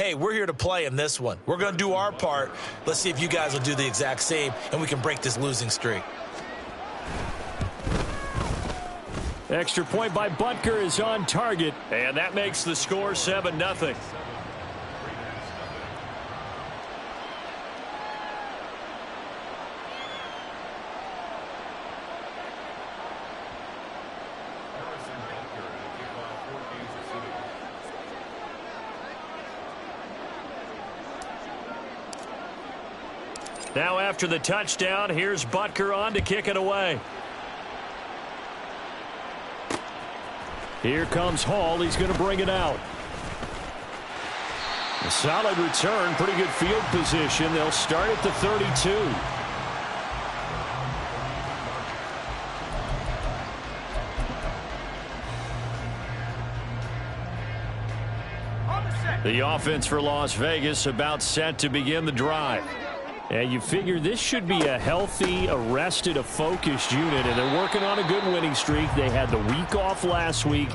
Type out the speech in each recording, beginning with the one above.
hey, we're here to play in this one. We're going to do our part. Let's see if you guys will do the exact same, and we can break this losing streak. Extra point by Butker is on target, and that makes the score 7-0. Now after the touchdown, here's Butker on to kick it away. Here comes Hall. He's going to bring it out. A solid return. Pretty good field position. They'll start at the 32. The offense for Las Vegas about set to begin the drive. And you figure this should be a healthy, a rested, a focused unit, and they're working on a good winning streak. They had the week off last week.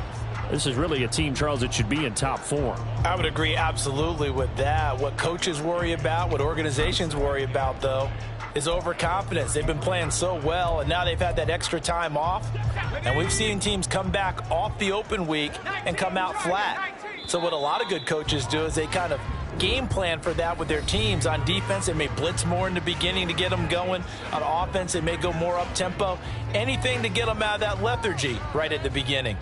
This is really a team, Charles, that should be in top form. I would agree absolutely with that. What coaches worry about, what organizations worry about, though, is overconfidence. They've been playing so well, and now they've had that extra time off. And we've seen teams come back off the open week and come out flat. So what a lot of good coaches do is they kind of game plan for that with their teams. On defense, they may blitz more in the beginning to get them going. On offense, they may go more up-tempo. Anything to get them out of that lethargy right at the beginning.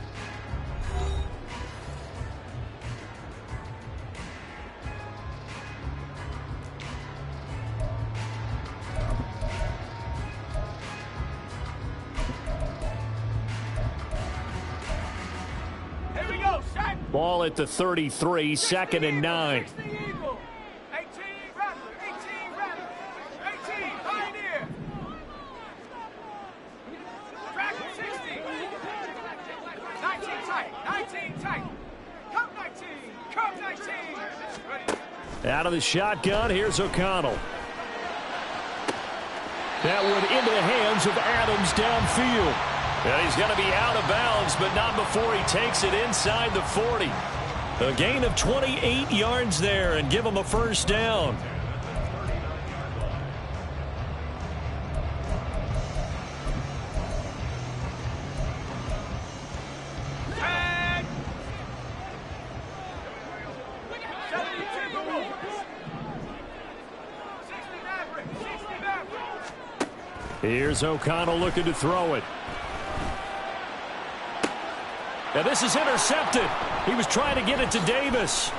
Ball at the 33, 2nd and 9. Out of the shotgun, here's O'Connell. That one into the hands of Adams downfield. And he's going to be out of bounds, but not before he takes it inside the 40. A gain of 28 yards there and give him a first down. Here's O'Connell looking to throw it. Now this is intercepted. He was trying to get it to Davis.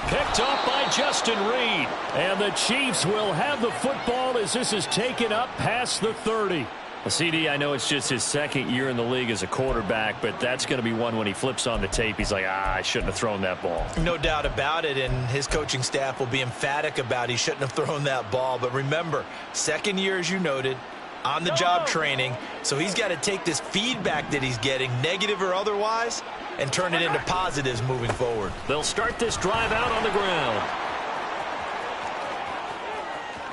Picked up by Justin Reed. And the Chiefs will have the football as this is taken up past the 30. CD, I know it's just his second year in the league as a quarterback, but that's going to be one when he flips on the tape. He's like, I shouldn't have thrown that ball. No doubt about it, and his coaching staff will be emphatic about he shouldn't have thrown that ball. But remember, second year, as you noted, on-the-job training, so he's got to take this feedback that he's getting, negative or otherwise, and turn it into positives moving forward. They'll start this drive out on the ground.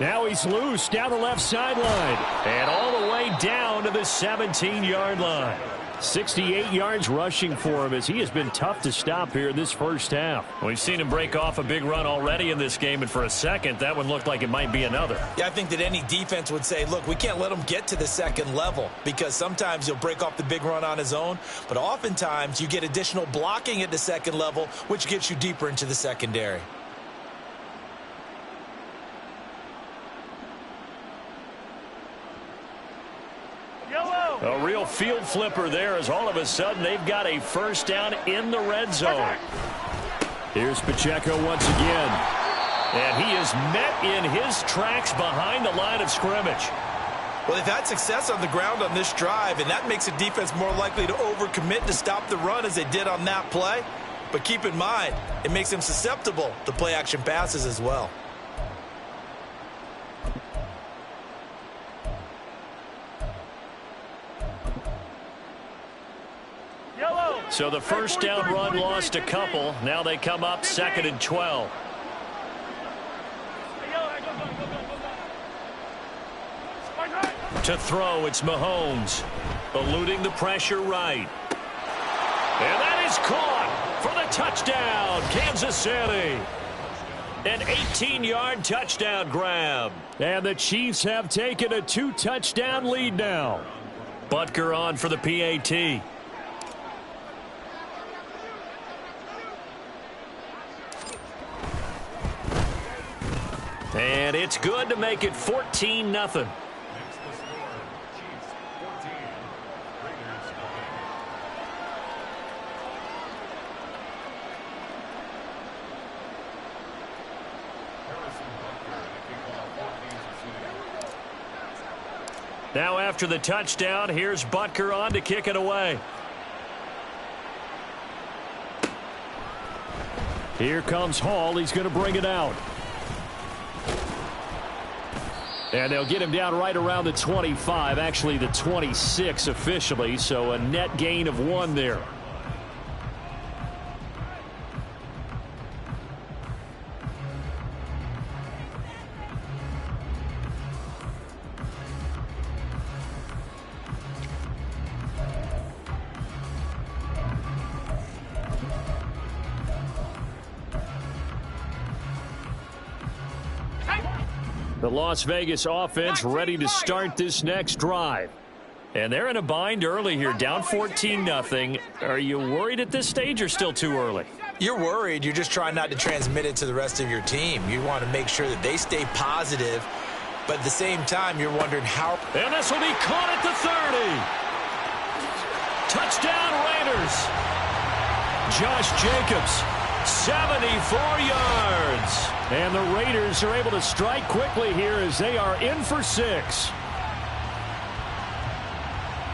Now he's loose down the left sideline and all the way down to the 17-yard line. 68 yards rushing for him as he has been tough to stop here in this first half. We've seen him break off a big run already in this game, and for a second, that one looked like it might be another. Yeah, I think that any defense would say, look, we can't let him get to the second level because sometimes he'll break off the big run on his own, but oftentimes you get additional blocking at the second level, which gets you deeper into the secondary. A real field flipper there as all of a sudden they've got a first down in the red zone. Here's Pacheco once again. And he is met in his tracks behind the line of scrimmage. Well, they've had success on the ground on this drive, and that makes the defense more likely to overcommit to stop the run as they did on that play. But keep in mind, it makes them susceptible to play-action passes as well. So the first down run lost a couple. Now they come up 2nd and 12. To throw, it's Mahomes. Eluding the pressure right. And that is caught for the touchdown, Kansas City. An 18-yard touchdown grab. And the Chiefs have taken a 2-touchdown lead now. Butker on for the PAT. And it's good to make it 14-0. Now after the touchdown, here's Butker on to kick it away. Here comes Hall. He's going to bring it out. And they'll get him down right around the 25, actually the 26 officially, so a net gain of 1 there. The Las Vegas offense ready to start this next drive. And they're in a bind early here, down 14-0. Are you worried at this stage or still too early? You're worried. You're just trying not to transmit it to the rest of your team. You want to make sure that they stay positive, but at the same time, you're wondering how. And this will be caught at the 30. Touchdown Raiders. Josh Jacobs, 74 yards. And the Raiders are able to strike quickly here as they are in for 6.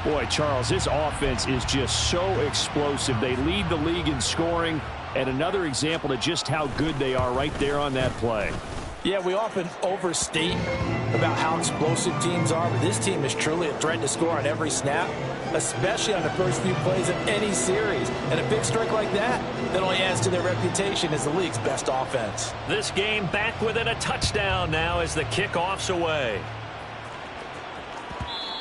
Boy, Charles, this offense is just so explosive. They lead the league in scoring, and another example of just how good they are right there on that play. Yeah, we often overstate about how explosive teams are, but this team is truly a threat to score on every snap, especially on the first few plays of any series. And a big strike like that only adds to their reputation as the league's best offense. This game back within a touchdown now as the kickoff's away.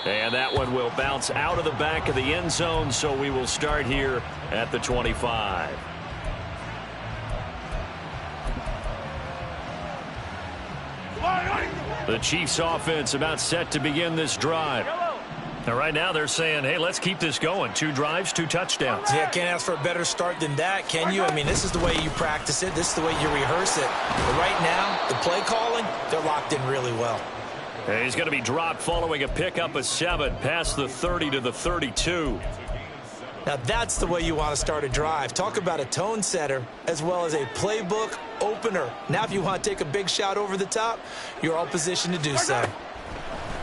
And that one will bounce out of the back of the end zone, so we will start here at the 25. The Chiefs offense about set to begin this drive. Now, right now they're saying, hey, let's keep this going. 2 drives, 2 touchdowns. Yeah, can't ask for a better start than that, can you? I mean, this is the way you practice it. This is the way you rehearse it. But right now, the play calling, they're locked in really well. And he's going to be dropped following a pickup of 7 past the 30 to the 32. Now, that's the way you want to start a drive. Talk about a tone setter as well as a playbook opener. Now, if you want to take a big shot over the top, you're all positioned to do so.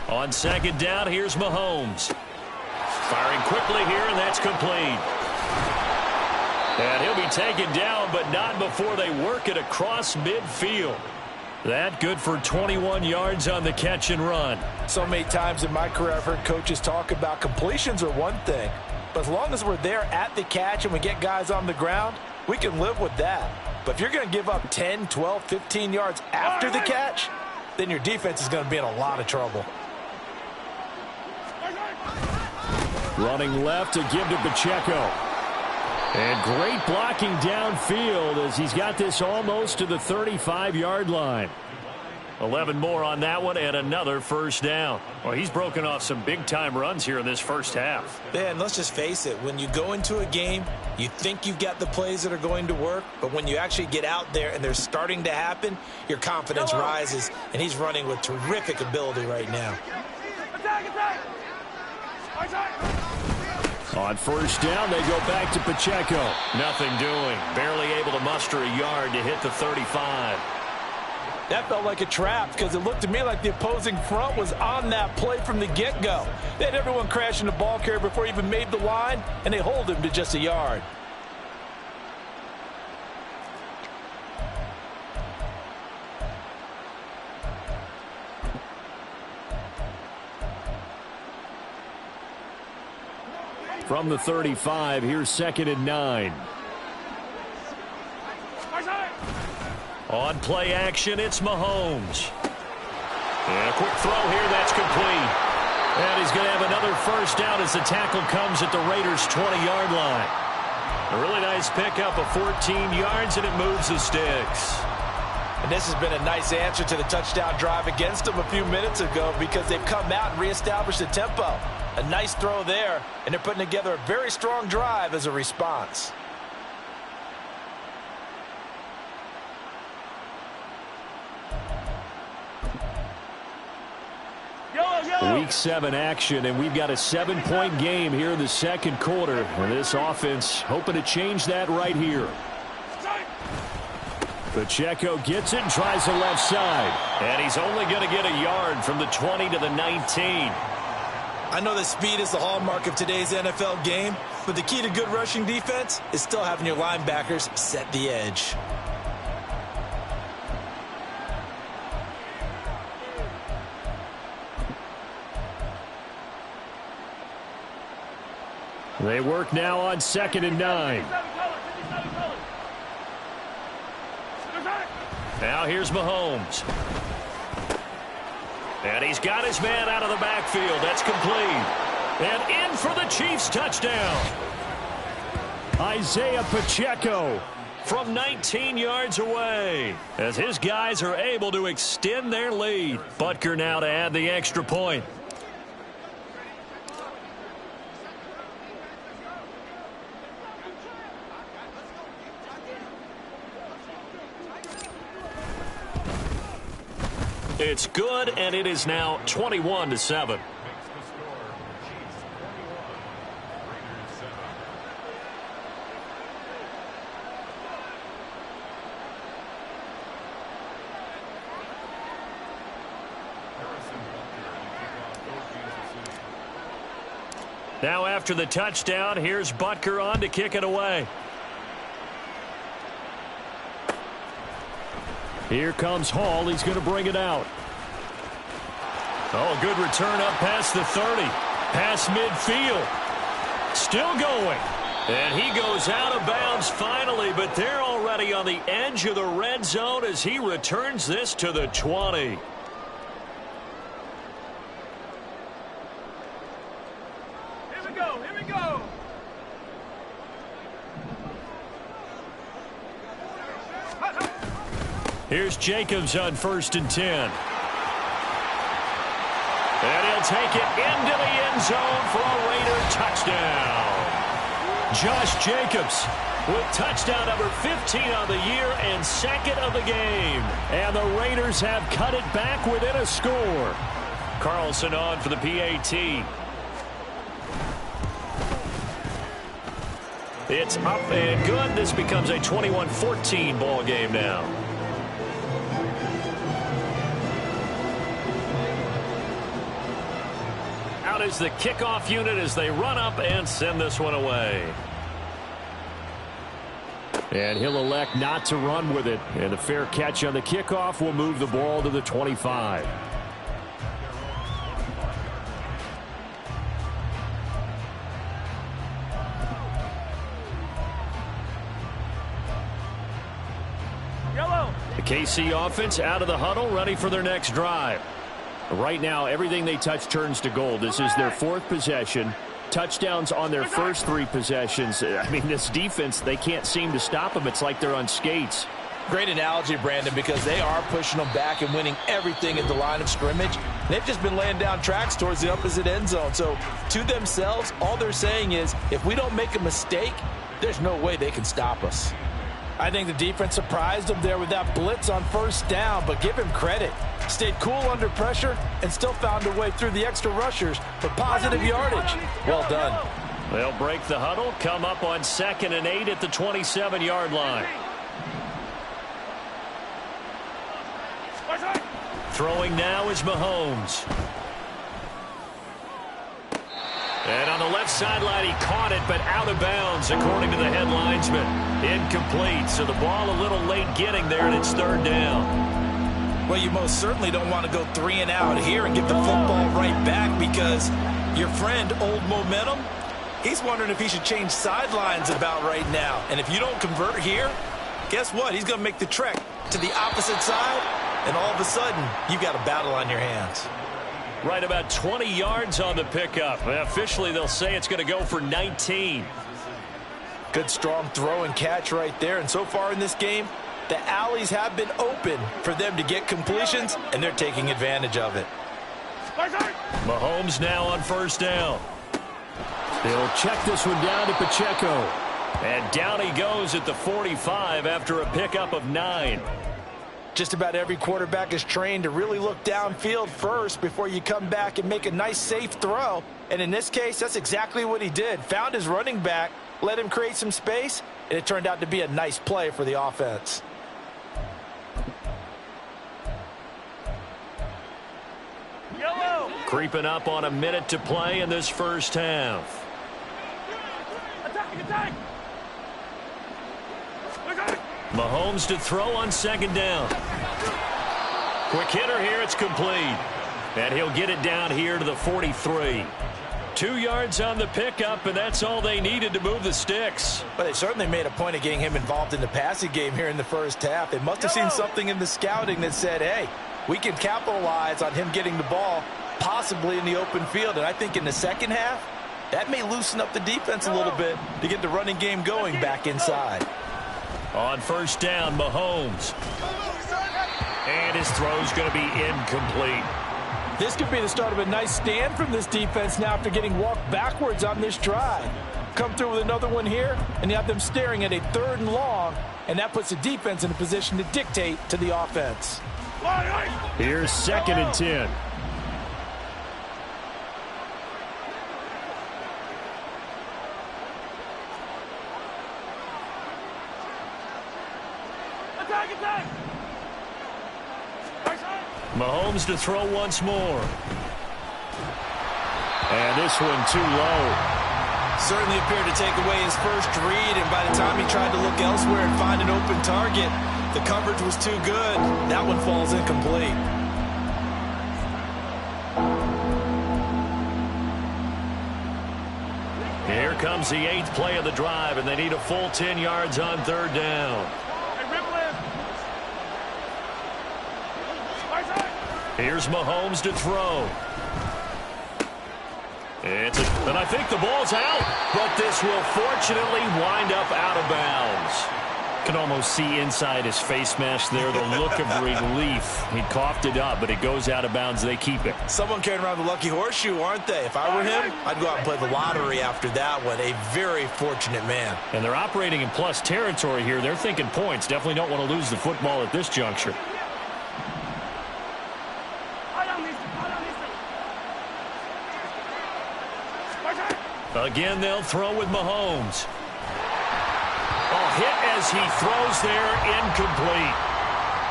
On second down, here's Mahomes. Firing quickly here, and that's complete. And he'll be taken down, but not before they work it across midfield. That good for 21 yards on the catch and run. So many times in my career, I've heard coaches talk about completions are one thing, but as long as we're there at the catch and we get guys on the ground, we can live with that. But if you're going to give up 10, 12, 15 yards after the catch, then your defense is going to be in a lot of trouble. Running left to give to Pacheco. And great blocking downfield as he's got this almost to the 35-yard line. 11 more on that one and another first down. Well, he's broken off some big-time runs here in this first half. Yeah, and let's just face it. When you go into a game, you think you've got the plays that are going to work, but when you actually get out there and they're starting to happen, your confidence rises, and he's running with terrific ability right now. On first down, they go back to Pacheco. Nothing doing. Barely able to muster a yard to hit the 35. That felt like a trap because it looked to me like the opposing front was on that play from the get-go. They had everyone crashing the ball carrier before he even made the line, and they hold him to just a yard. From the 35, here's 2nd and 9. On play action, it's Mahomes. And a quick throw here, that's complete. And he's going to have another first down as the tackle comes at the Raiders' 20-yard line. A really nice pickup of 14 yards, and it moves the sticks. And this has been a nice answer to the touchdown drive against them a few minutes ago because they've come out and reestablished the tempo. A nice throw there, and they're putting together a very strong drive as a response. Week 7 action, and we've got a 7-point game here in the second quarter. And this offense hoping to change that right here. Pacheco gets it and tries the left side. And he's only going to get a yard from the 20 to the 19. I know that speed is the hallmark of today's NFL game, but the key to good rushing defense is still having your linebackers set the edge. They work now on 2nd and 9. Now here's Mahomes. And he's got his man out of the backfield. That's complete. And in for the Chiefs touchdown. Isaiah Pacheco from 19 yards away as his guys are able to extend their lead. Butker now to add the extra point. It's good, and it is now 21-7. Now after the touchdown, here's Butker on to kick it away. Here comes Hall. He's going to bring it out. Oh, good return up past the 30. Past midfield. Still going. And he goes out of bounds finally, but they're already on the edge of the red zone as he returns this to the 20. Here we go. Here we go. Here's Jacobs on 1st and 10. And he'll take it into the end zone for a Raider touchdown. Josh Jacobs with touchdown number 15 on the year and 2nd of the game. And the Raiders have cut it back within a score. Carlson on for the PAT. It's up and good. This becomes a 21-14 ball game now. Out is the kickoff unit as they run up and send this one away. And he'll elect not to run with it. And a fair catch on the kickoff will move the ball to the 25. The KC offense out of the huddle, ready for their next drive. Right now, everything they touch turns to gold. This is their 4th possession. Touchdowns on their first 3 possessions. I mean, this defense, they can't seem to stop them. It's like they're on skates. Great analogy, Brandon, because they are pushing them back and winning everything at the line of scrimmage. They've just been laying down tracks towards the opposite end zone. So, to themselves, all they're saying is, if we don't make a mistake, there's no way they can stop us. I think the defense surprised him there with that blitz on 1st down, but give him credit. Stayed cool under pressure and still found a way through the extra rushers for positive yardage. Well done. They'll break the huddle, come up on 2nd and 8 at the 27-yard line. Throwing now is Mahomes. And on the left sideline, he caught it, but out of bounds, according to the head linesman. Incomplete, so the ball a little late getting there, and it's 3rd down. Well, you most certainly don't want to go 3 and out here and get the football right back because your friend, Old Momentum, he's wondering if he should change sidelines about right now. And if you don't convert here, guess what? He's going to make the trek to the opposite side, and all of a sudden, you've got a battle on your hands. Right about 20 yards on the pickup. Officially, they'll say it's going to go for 19. Good strong throw and catch right there. And so far in this game, The alleys have been open for them to get completions, and they're taking advantage of it. Mahomes now on first down. He'll check this one down to Pacheco. And down he goes at the 45 after a pickup of 9. Just about every quarterback is trained to really look downfield first before you come back and make a nice, safe throw. And in this case, that's exactly what he did. Found his running back, let him create some space, and it turned out to be a nice play for the offense. Creeping up on a minute to play in this first half. Attack! Mahomes to throw on second down. Quick hitter here, it's complete. And he'll get it down here to the 43. 2 yards on the pickup, and that's all they needed to move the sticks. But they certainly made a point of getting him involved in the passing game here in the first half. They must have seen something in the scouting that said, hey, we can capitalize on him getting the ball possibly in the open field. And I think in the second half, that may loosen up the defense a little bit to get the running game going back inside. On first down, Mahomes. And his throw's going to be incomplete. This could be the start of a nice stand from this defense now after getting walked backwards on this drive. Come through with another one here, and you have them staring at a 3rd and long, and that puts the defense in a position to dictate to the offense. Here's 2nd and 10. Attack! Mahomes to throw once more. And this one too low. Certainly appeared to take away his first read, and by the time he tried to look elsewhere and find an open target, the coverage was too good. That one falls incomplete. Here comes the 8th play of the drive, and they need a full 10 yards on 3rd down. Here's Mahomes to throw. And I think the ball's out, but this will fortunately wind up out of bounds. Can almost see inside his face mask there the look of relief. He coughed it up, but it goes out of bounds. They keep it. Someone carrying around the lucky horseshoe, aren't they? If I were him, I'd go out and play the lottery after that one. A very fortunate man. And they're operating in plus territory here. They're thinking points. Definitely don't want to lose the football at this juncture. Again, they'll throw with Mahomes. Hit as he throws there, incomplete.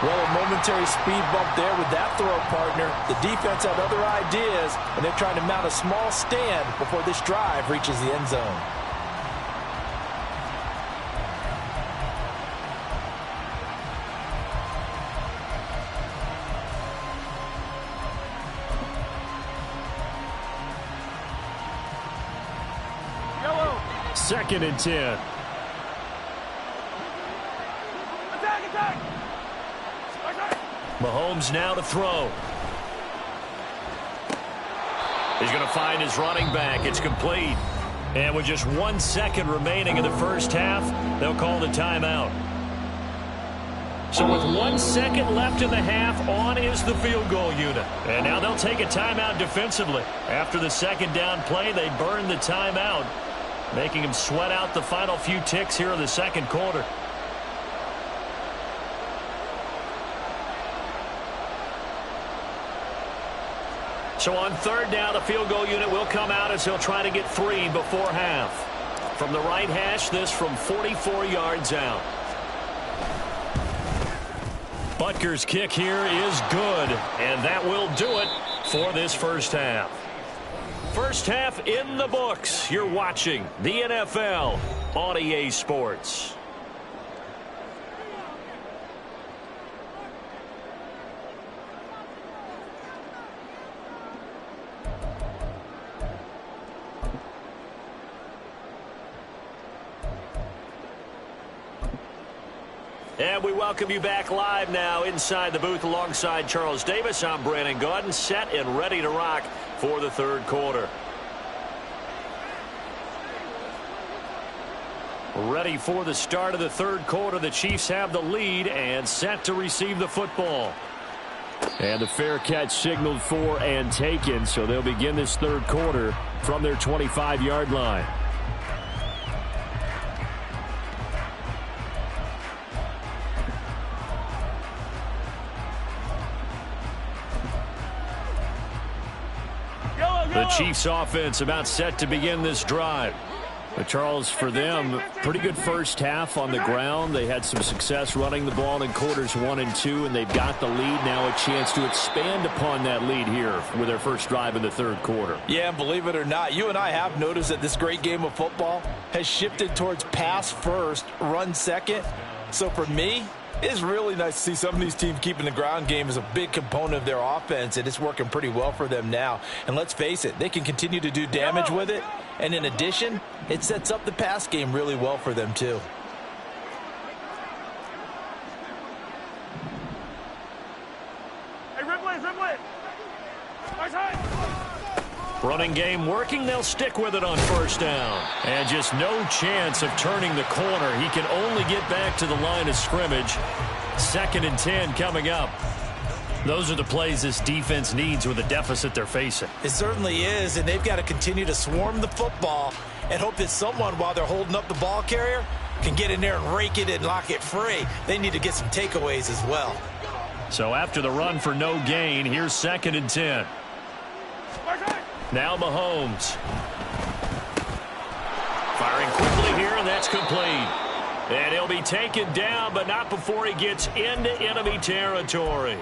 Well, a momentary speed bump there with that throw, partner. The defense had other ideas, and they're trying to mount a small stand before this drive reaches the end zone. Yellow. 2nd and 10. Attack! Mahomes now to throw. He's going to find his running back. It's complete. And with just 1 second remaining in the first half, they'll call the timeout. So with 1 second left in the half, on is the field goal unit. And now they'll take a timeout defensively. After the second down play, they burn the timeout, making him sweat out the final few ticks here in the second quarter. So on 3rd down, the field goal unit will come out as he'll try to get 3 before half. From the right hash, this from 44 yards out. Butker's kick here is good, and that will do it for this first half. First half in the books. You're watching the NFL on EA Sports. And we welcome you back live now inside the booth alongside Charles Davis. I'm Brandon Gaudin, set and ready to rock for the 3rd quarter. Ready for the start of the third quarter. The Chiefs have the lead and set to receive the football. And the fair catch signaled for and taken, so they'll begin this third quarter from their 25-yard line. The Chiefs offense about set to begin this drive. But Charles, for them, pretty good first half on the ground. They had some success running the ball in quarters 1 and 2, and they've got the lead. Now a chance to expand upon that lead here with their first drive in the third quarter. Yeah, and believe it or not, you and I have noticed that this great game of football has shifted towards pass first, run second. So for me, it's really nice to see some of these teams keeping the ground game as a big component of their offense, and it's working pretty well for them now. And let's face it, they can continue to do damage with it. And in addition, it sets up the pass game really well for them too. Hey, Ripley. Nice high. Running game working. They'll stick with it on first down. And just no chance of turning the corner. He can only get back to the line of scrimmage. 2nd and 10 coming up. Those are the plays this defense needs with the deficit they're facing. It certainly is, and they've got to continue to swarm the football and hope that someone, while they're holding up the ball carrier, can get in there and rake it and lock it free. They need to get some takeaways as well. So after the run for no gain, here's 2nd and 10. Now Mahomes. Firing quickly here, and that's complete. And he'll be taken down, but not before he gets into enemy territory.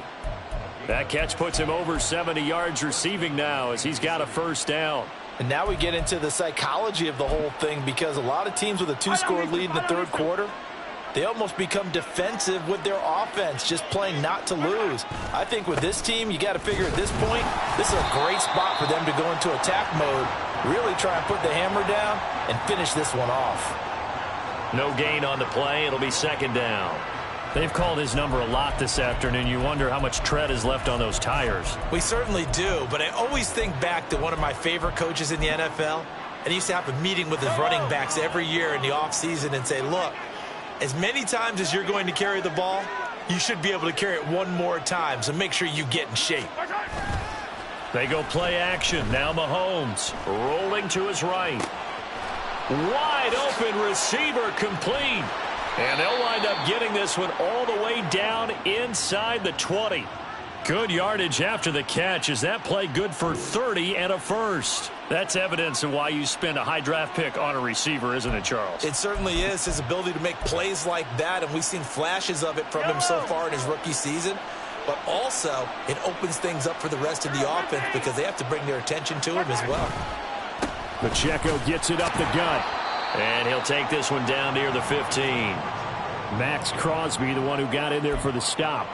That catch puts him over 70 yards receiving now as he's got a first down. And now we get into the psychology of the whole thing, because a lot of teams with a 2-score lead in the third quarter, they almost become defensive with their offense, just playing not to lose. I think with this team, you got to figure at this point, this is a great spot for them to go into attack mode, really try and put the hammer down and finish this one off. No gain on the play. It'll be 2nd down. They've called his number a lot this afternoon. You wonder how much tread is left on those tires. We certainly do, but I always think back to one of my favorite coaches in the NFL, and he used to have a meeting with his running backs every year in the offseason and say, look, as many times as you're going to carry the ball, you should be able to carry it one more time, so make sure you get in shape. They go play action. Now Mahomes rolling to his right. Wide open receiver complete. And they'll wind up getting this one all the way down inside the 20. Good yardage after the catch. Is that play good for 30 and a first? That's evidence of why you spend a high draft pick on a receiver, isn't it, Charles? It certainly is. His ability to make plays like that, and we've seen flashes of it from him so far in his rookie season. But also, it opens things up for the rest of the offense because they have to bring their attention to him as well. Pacheco gets it up the gut. And he'll take this one down near the 15. Max Crosby, the one who got in there for the stop.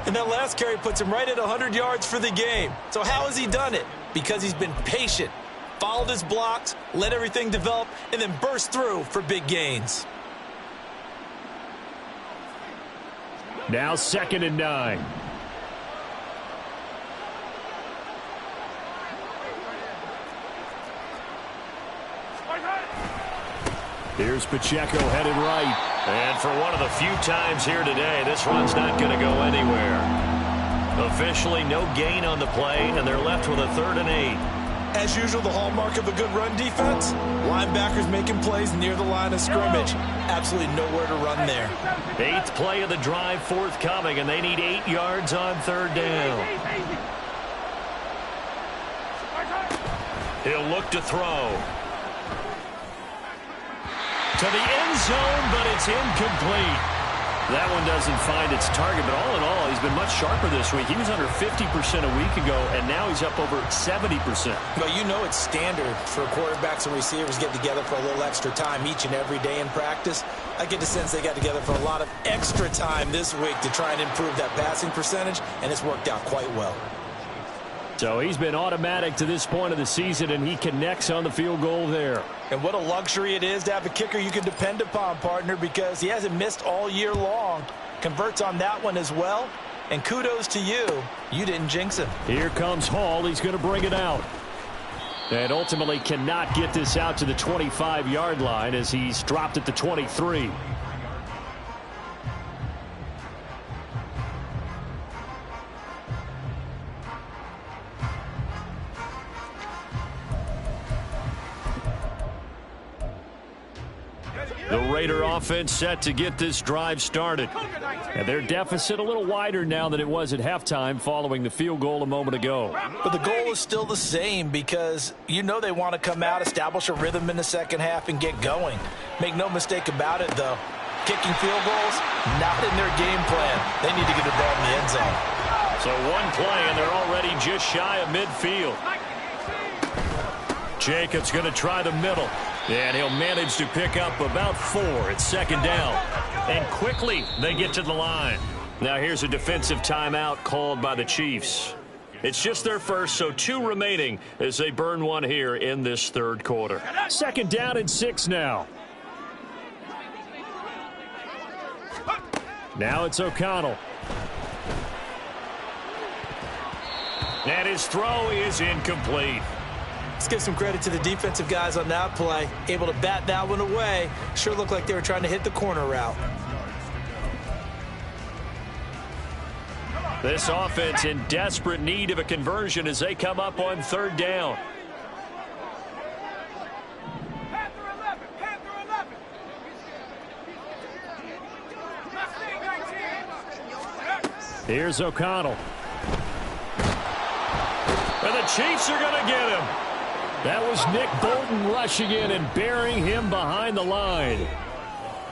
And that last carry puts him right at 100 yards for the game. So how has he done it? Because he's been patient, followed his blocks, let everything develop, and then burst through for big gains. Now 2nd and 9. Here's Pacheco headed right. And for one of the few times here today, this run's not going to go anywhere. Officially no gain on the play, and they're left with a 3rd and 8. As usual, the hallmark of a good run defense, linebackers making plays near the line of scrimmage. Absolutely nowhere to run there. 8th play of the drive forthcoming, and they need 8 yards on 3rd down. He'll look to throw. To the end zone, but it's incomplete. That one doesn't find its target, but all in all, he's been much sharper this week. He was under 50% a week ago, and now he's up over 70%. Well, you know it's standard for quarterbacks and receivers get together for a little extra time each and every day in practice. I get the sense they got together for a lot of extra time this week to try and improve that passing percentage, and it's worked out quite well. So he's been automatic to this point of the season, and he connects on the field goal there. And what a luxury it is to have a kicker you can depend upon, partner, because he hasn't missed all year long. Converts on that one as well. And kudos to you. You didn't jinx him. Here comes Hall. He's going to bring it out. And ultimately cannot get this out to the 25-yard line as he's dropped at the 23. The Raider offense set to get this drive started. And their deficit a little wider now than it was at halftime following the field goal a moment ago. But the goal is still the same because you know they want to come out, establish a rhythm in the second half, and get going. Make no mistake about it, though. Kicking field goals, not in their game plan. They need to get the ball in the end zone. So one play, and they're already just shy of midfield. Jacobs going to try the middle. And he'll manage to pick up about 4 at second down. And quickly they get to the line. Now here's a defensive timeout called by the Chiefs. It's just their first, so 2 remaining as they burn one here in this third quarter. Second down and 6 now. Now it's O'Connell. And his throw is incomplete. Let's give some credit to the defensive guys on that play. Able to bat that one away. Sure looked like they were trying to hit the corner route. This offense in desperate need of a conversion as they come up on third down. Here's O'Connell. And the Chiefs are going to get him. That was Nick Bolton rushing in and burying him behind the line.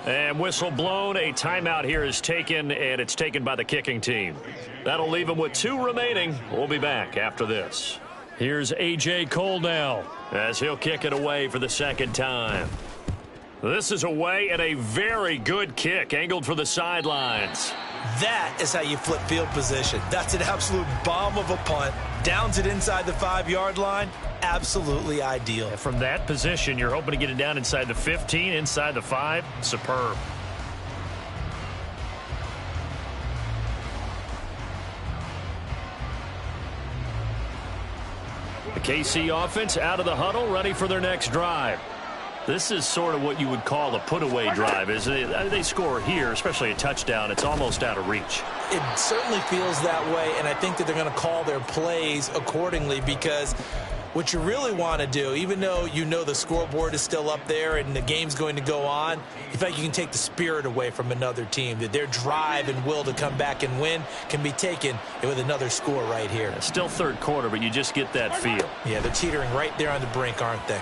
And whistle blown. A timeout here is taken, and it's taken by the kicking team. That'll leave them with 2 remaining. We'll be back after this. Here's A.J. Cole now as he'll kick it away for the second time. This is away and a very good kick angled for the sidelines. That is how you flip field position. That's an absolute bomb of a punt. Downs it inside the 5-yard line. Absolutely ideal. From that position, you're hoping to get it down inside the 15, inside the 5. Superb. The KC offense out of the huddle, ready for their next drive. This is sort of what you would call a put-away drive. As they score here, especially a touchdown, it's almost out of reach. It certainly feels that way, and I think that they're going to call their plays accordingly because what you really want to do, even though you know the scoreboard is still up there and the game's going to go on, in fact, you can take the spirit away from another team, that their drive and will to come back and win can be taken with another score right here. Still third quarter, but you just get that feel. Yeah, they're teetering right there on the brink, aren't they?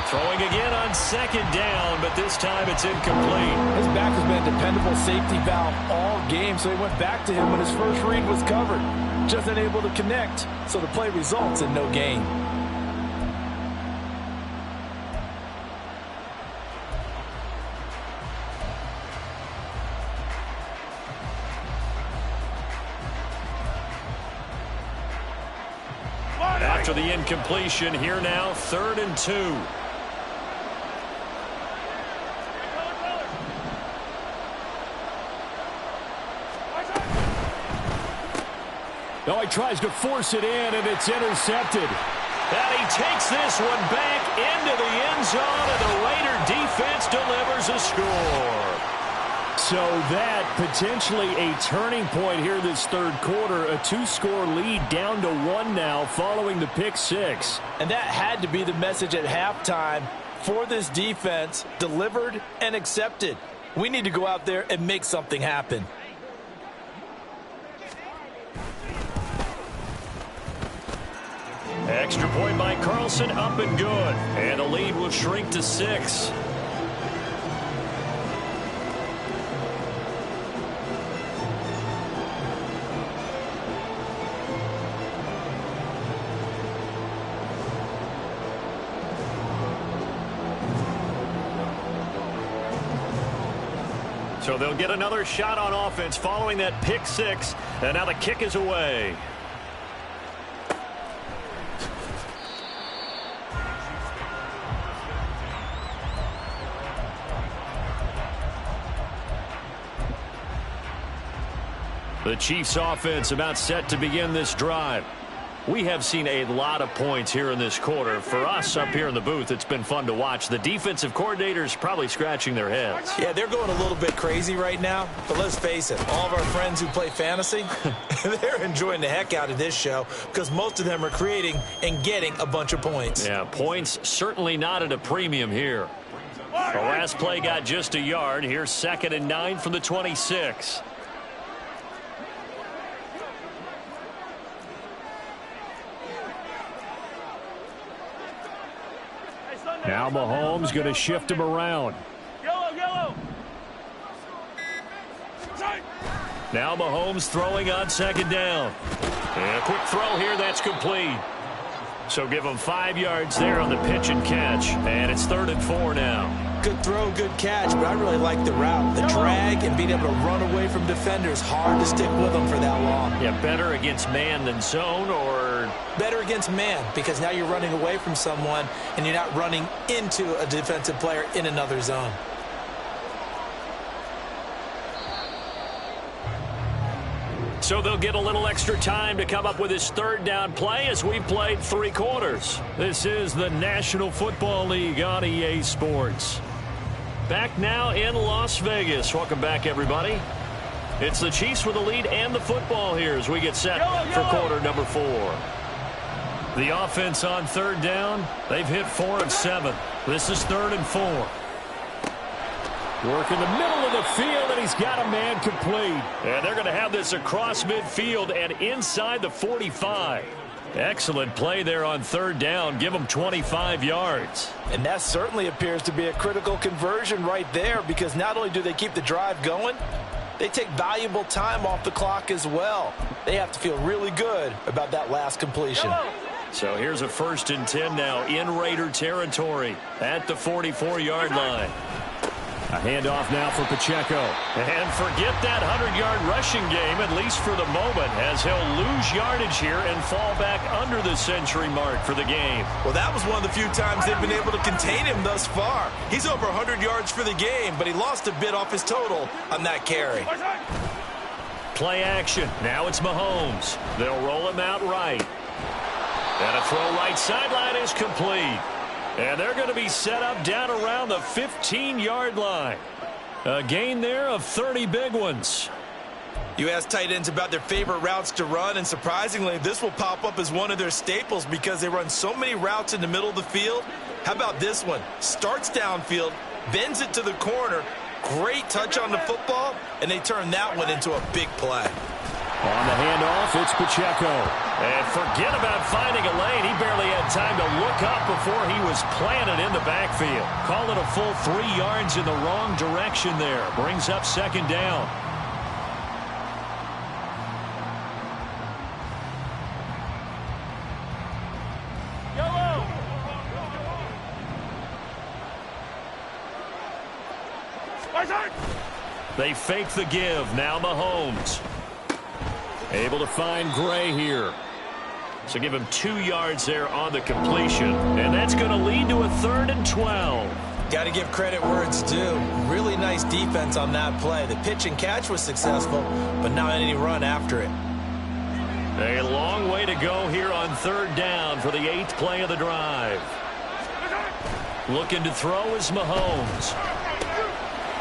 Throwing again on second down, but this time it's incomplete. His back has been a dependable safety valve all game, so he went back to him when his first read was covered. Just unable to connect, so the play results in no gain. After the incompletion, here now, 3rd and 2. No, he tries to force it in, and it's intercepted. And he takes this one back into the end zone, and the Raider defense delivers a score. So that potentially a turning point here this third quarter. A 2-score lead down to 1 now following the pick 6. And that had to be the message at halftime for this defense, delivered and accepted. We need to go out there and make something happen. Extra point by Carlson, up and good. And the lead will shrink to 6. So they'll get another shot on offense following that pick 6. And now the kick is away. The Chiefs offense about set to begin this drive. We have seen a lot of points here in this quarter. For us up here in the booth, it's been fun to watch. The defensive coordinators probably scratching their heads. Yeah, they're going a little bit crazy right now. But let's face it, all of our friends who play fantasy, they're enjoying the heck out of this show because most of them are creating and getting a bunch of points. Yeah, points certainly not at a premium here. The last play got just a yard. Here's 2nd and 9 from the 26. Now Mahomes going to shift him around. Yellow. Now Mahomes throwing on 2nd down. And a quick throw here, that's complete. So give him 5 yards there on the pitch and catch. And it's 3rd and 4 now. Good throw, good catch, but I really like the route. The drag and being able to run away from defenders, hard to stick with them for that long. Yeah, better against man than zone, or better against man, because now you're running away from someone and you're not running into a defensive player in another zone. So they'll get a little extra time to come up with his 3rd down play as we've played 3 quarters. This is the National Football League on EA Sports. Back now in Las Vegas. Welcome back, everybody. It's the Chiefs with the lead and the football here as we get set for quarter number 4. The offense on 3rd down, they've hit 4 of 7. This is 3rd and 4. Work in the middle of the field, and he's got a man complete. And they're going to have this across midfield and inside the 45. Excellent play there on 3rd down. Give them 25 yards. And that certainly appears to be a critical conversion right there, because not only do they keep the drive going, they take valuable time off the clock as well. They have to feel really good about that last completion. So here's a 1st and 10 now in Raider territory at the 44-yard line. A handoff now for Pacheco. And forget that 100-yard rushing game, at least for the moment, as he'll lose yardage here and fall back under the century mark for the game. Well, that was one of the few times they've been able to contain him thus far. He's over 100 yards for the game, but he lost a bit off his total on that carry. Play action. Now it's Mahomes. They'll roll him out right. And a throw right sideline is complete. And they're going to be set up down around the 15-yard line. A gain there of 30 big ones. You ask tight ends about their favorite routes to run, and surprisingly, this will pop up as one of their staples because they run so many routes in the middle of the field. How about this one? Starts downfield, bends it to the corner, great touch on the football, and they turn that one into a big play. On the handoff, it's Pacheco. And forget about finding a lane. He barely had time to look up before he was planted in the backfield. Call it a full 3 yards in the wrong direction there. Brings up 2nd down. Yellow. They fake the give. Now Mahomes. Able to find Gray here. So give him 2 yards there on the completion. And that's going to lead to a 3rd and 12. Got to give credit where it's due. Really nice defense on that play. The pitch and catch was successful, but not any run after it. A long way to go here on 3rd down for the 8th play of the drive. Looking to throw is Mahomes.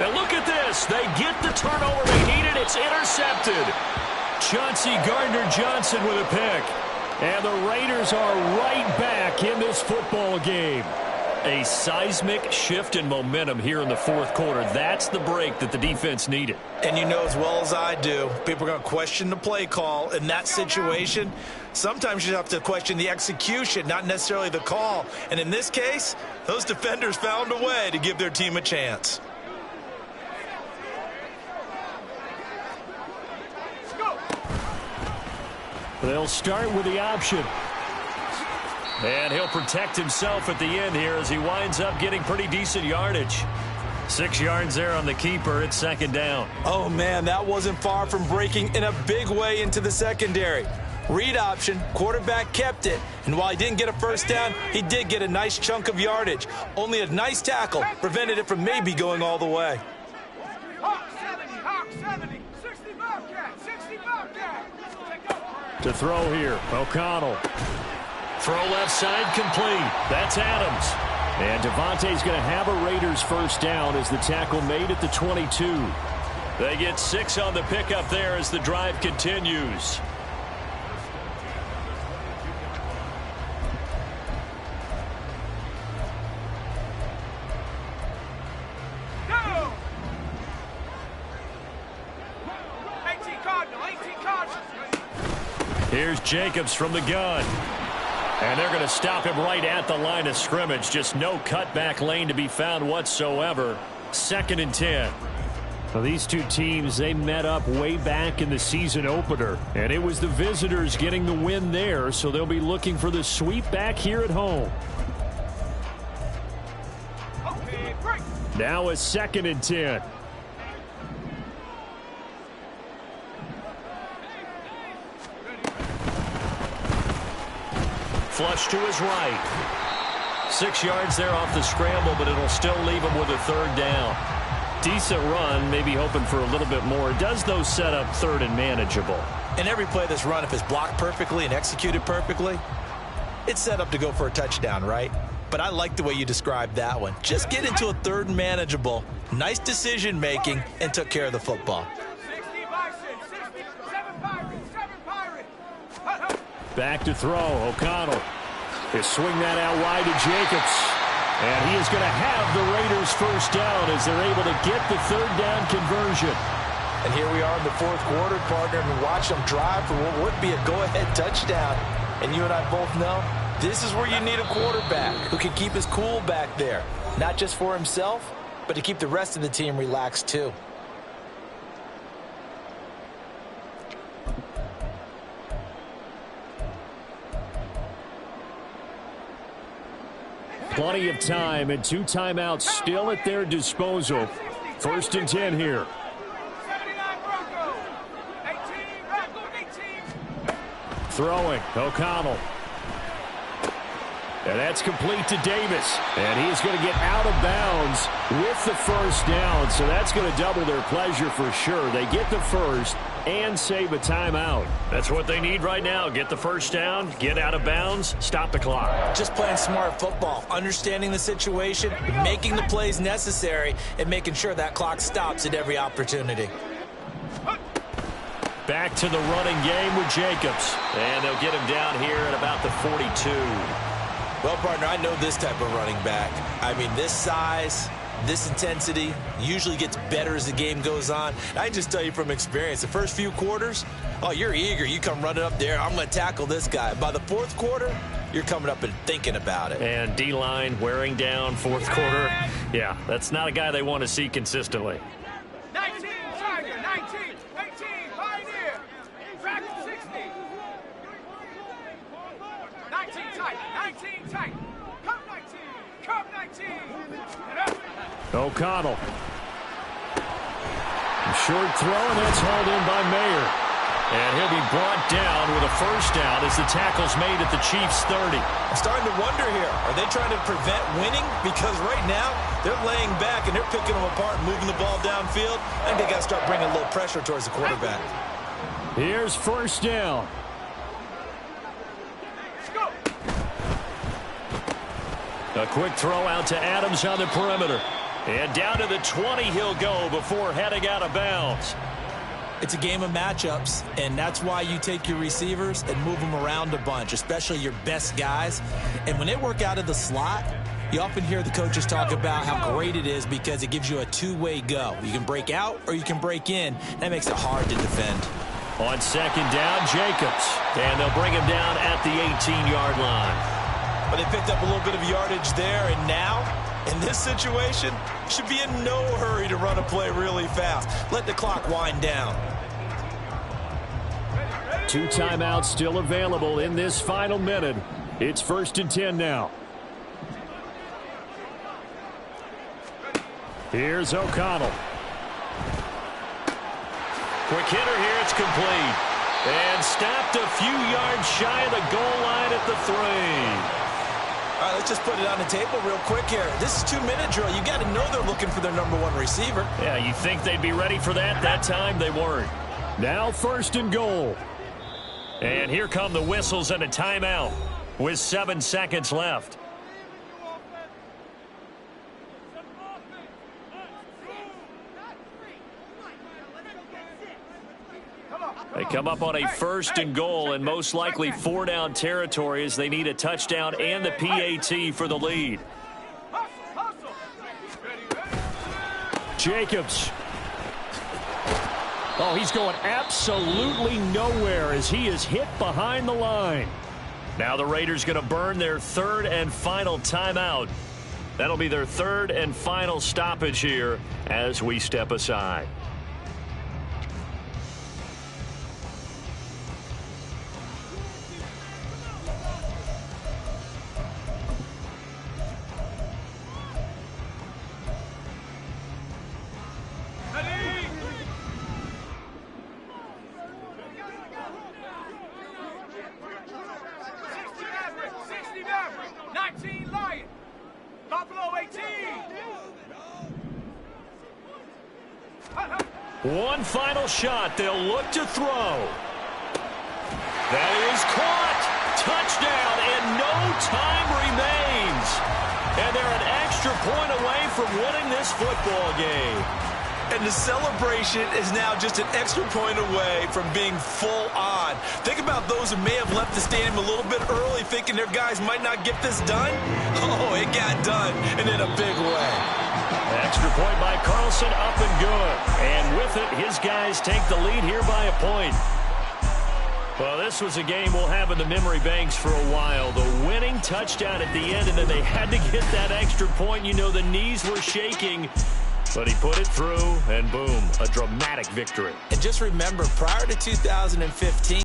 And look at this. They get the turnover they needed. It's intercepted. Chauncey Gardner-Johnson with a pick. And the Raiders are right back in this football game. A seismic shift in momentum here in the 4th quarter. That's the break that the defense needed. And you know as well as I do, people are going to question the play call in that situation. Sometimes you have to question the execution, not necessarily the call. And in this case, those defenders found a way to give their team a chance. They'll start with the option. And he'll protect himself at the end here as he winds up getting pretty decent yardage. 6 yards there on the keeper. It's 2nd down. Oh, man, that wasn't far from breaking in a big way into the secondary. Read option, quarterback kept it, and while he didn't get a 1st down, he did get a nice chunk of yardage. Only a nice tackle prevented it from maybe going all the way. Hawk 70, 60 Bobcat, 60 Bobcat. To throw here, O'Connell. Throw left side complete. That's Adams. And Devontae's going to have a Raiders first down as the tackle made at the 22. They get 6 on the pickup there as the drive continues. Here's Jacobs from the gun. And they're going to stop him right at the line of scrimmage. Just no cutback lane to be found whatsoever. 2nd and 10. Well, these two teams, they met up way back in the season opener. And it was the visitors getting the win there, so they'll be looking for the sweep back here at home. Now a 2nd and 10. Flush to his right. 6 yards there off the scramble, but it'll still leave him with a 3rd down. Decent run, maybe hoping for a little bit more. Does those set up 3rd and manageable? And every play that's run, if it's blocked perfectly and executed perfectly, it's set up to go for a touchdown, right? But I like the way you described that one. Just get into a 3rd and manageable, nice decision making, and took care of the football. Back to throw, O'Connell. They swing that out wide to Jacobs. And he is going to have the Raiders first down as they're able to get the 3rd down conversion. And here we are in the 4th quarter, partner, and watch them drive for what would be a go-ahead touchdown. And you and I both know this is where you need a quarterback who can keep his cool back there. Not just for himself, but to keep the rest of the team relaxed too. Plenty of time and 2 timeouts still at their disposal. 1st and 10 here. Throwing, O'Connell. And that's complete to Davis. And he's going to get out of bounds with the first down. So that's going to double their pleasure for sure. They get the first and save a timeout. That's what they need right now. Get the first down, get out of bounds, stop the clock. Just playing smart football, understanding the situation, making the plays necessary, and making sure that clock stops at every opportunity. Back to the running game with Jacobs. And they'll get him down here at about the 42. Well, partner, I know this type of running back. I mean, this size, this intensity usually gets better as the game goes on. I can just tell you from experience, the first few quarters, oh, you're eager. You come running up there, I'm going to tackle this guy. By the 4th quarter, you're coming up and thinking about it. And D-line wearing down 4th quarter. Yeah, that's not a guy they want to see consistently. 19, Tiger, 19, 18, Pioneer, track 60. 19 tight, 19 tight. Come 19, come 19. O'Connell. Short throw, and that's hauled in by Mayer. And he'll be brought down with a first down as the tackle's made at the Chiefs' 30. I'm starting to wonder here, are they trying to prevent winning? Because right now, they're laying back and they're picking them apart and moving the ball downfield. I think they got to start bringing a little pressure towards the quarterback. Here's first down. A quick throw out to Adams on the perimeter. And down to the 20 he'll go before heading out of bounds. It's a game of matchups, and that's why you take your receivers and move them around a bunch, especially your best guys. And when they work out of the slot, you often hear the coaches talk about how great it is because it gives you a two-way go. You can break out or you can break in. That makes it hard to defend. On second down, Jacobs. And they'll bring him down at the 18-yard line. But they picked up a little bit of yardage there, and now, in this situation, should be in no hurry to run a play really fast. Let the clock wind down. 2 timeouts still available in this final minute. It's 1st and 10 now. Here's O'Connell. Quick hitter here, it's complete. And stopped a few yards shy of the goal line at the 3. All right, let's just put it on the table real quick here. This is 2-minute drill. You got to know they're looking for their #1 receiver. Yeah, you think they'd be ready for that? That time they weren't. Now 1st and goal. And here come the whistles and a timeout with 7 seconds left. They come up on a 1st and goal and most likely 4-down territory as they need a touchdown and the PAT for the lead. Jacobs. Oh, he's going absolutely nowhere as he is hit behind the line. Now the Raiders going to burn their 3rd and final timeout. That'll be their 3rd and final stoppage here as we step aside. One final shot. They'll look to throw. That is caught. Touchdown, and no time remains. And they're an extra point away from winning this football game. And the celebration is now just an extra point away from being full on. Think about those who may have left the stadium a little bit early thinking their guys might not get this done. Oh, it got done, and in a big way. Extra point by Carlson, up and good. And with it, his guys take the lead here by a point. Well, this was a game we'll have in the memory banks for a while. The winning touchdown at the end, and then they had to get that extra point. You know, the knees were shaking, but he put it through, and boom, a dramatic victory. And just remember, prior to 2015,